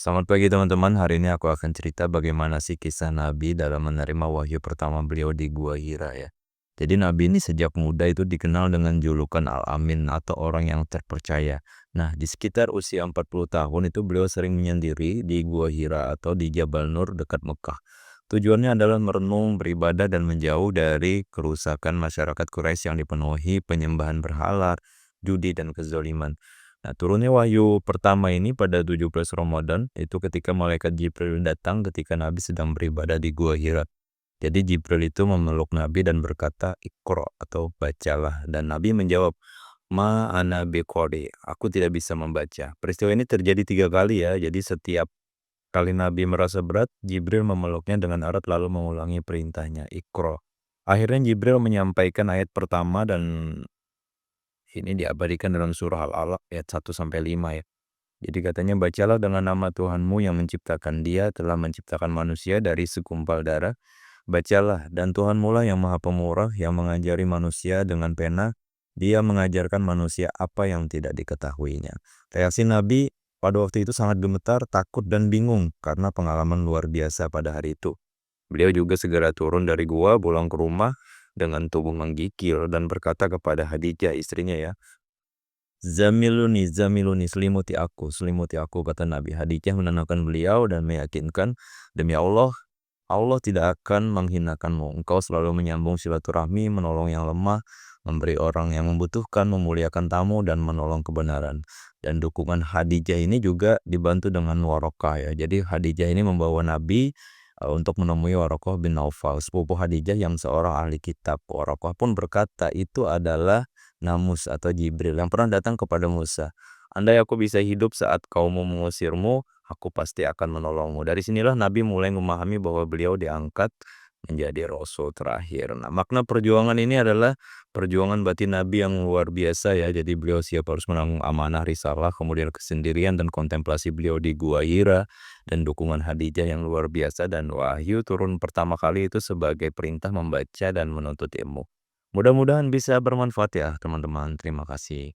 Selamat pagi teman-teman, hari ini aku akan cerita bagaimana sih kisah Nabi dalam menerima wahyu pertama beliau di Gua Hira ya. Jadi Nabi ini sejak muda itu dikenal dengan julukan Al-Amin atau orang yang terpercaya. Nah, di sekitar usia 40 tahun itu beliau sering menyendiri di Gua Hira atau di Jabal Nur dekat Mekah. Tujuannya adalah merenung, beribadah, dan menjauh dari kerusakan masyarakat Quraisy yang dipenuhi penyembahan berhala, judi, dan kezaliman. Nah, turunnya wahyu pertama ini pada 17 Ramadan, itu ketika malaikat Jibril datang ketika Nabi sedang beribadah di Gua Hira. Jadi Jibril itu memeluk Nabi dan berkata, "Iqra" atau bacalah. Dan Nabi menjawab, "Ma ana biqori", aku tidak bisa membaca. Peristiwa ini terjadi 3 kali ya, jadi setiap kali Nabi merasa berat, Jibril memeluknya dengan erat lalu mengulangi perintahnya, "Iqra". Akhirnya Jibril menyampaikan ayat pertama dan ini diabadikan dalam surah Al-Alaq ayat 1-5 ya. Jadi katanya, "Bacalah dengan nama Tuhanmu yang menciptakan, Dia telah menciptakan manusia dari segumpal darah. Bacalah, dan Tuhanmu lah yang Maha Pemurah yang mengajari manusia dengan pena. Dia mengajarkan manusia apa yang tidak diketahuinya." Reaksi Nabi pada waktu itu sangat gemetar, takut, dan bingung karena pengalaman luar biasa pada hari itu. Beliau juga segera turun dari gua, pulang ke rumah dengan tubuh menggigil dan berkata kepada Khadijah istrinya ya, "Zamiluni, zamiluni, selimuti aku," kata Nabi. Khadijah menenangkan beliau dan meyakinkan, "Demi Allah, Allah tidak akan menghinakanmu. Engkau selalu menyambung silaturahmi, menolong yang lemah, memberi orang yang membutuhkan, memuliakan tamu, dan menolong kebenaran." Dan dukungan Khadijah ini juga dibantu dengan Warokah ya. Jadi Khadijah ini membawa Nabi untuk menemui Warokah bin Naufal, sepupu Khadijah yang seorang ahli kitab. Warokah pun berkata, itu adalah Namus atau Jibril yang pernah datang kepada Musa. "Andai aku bisa hidup saat kaummu mengusirmu, aku pasti akan menolongmu." Dari sinilah Nabi mulai memahami bahwa beliau diangkat menjadi Rasul terakhir. Nah, makna perjuangan ini adalah perjuangan batin Nabi yang luar biasa ya. Jadi beliau siap harus menanggung amanah risalah, kemudian kesendirian dan kontemplasi beliau di Gua Hira, dan dukungan Khadijah yang luar biasa, dan wahyu turun pertama kali itu sebagai perintah membaca dan menuntut ilmu. Mudah-mudahan bisa bermanfaat ya teman-teman. Terima kasih.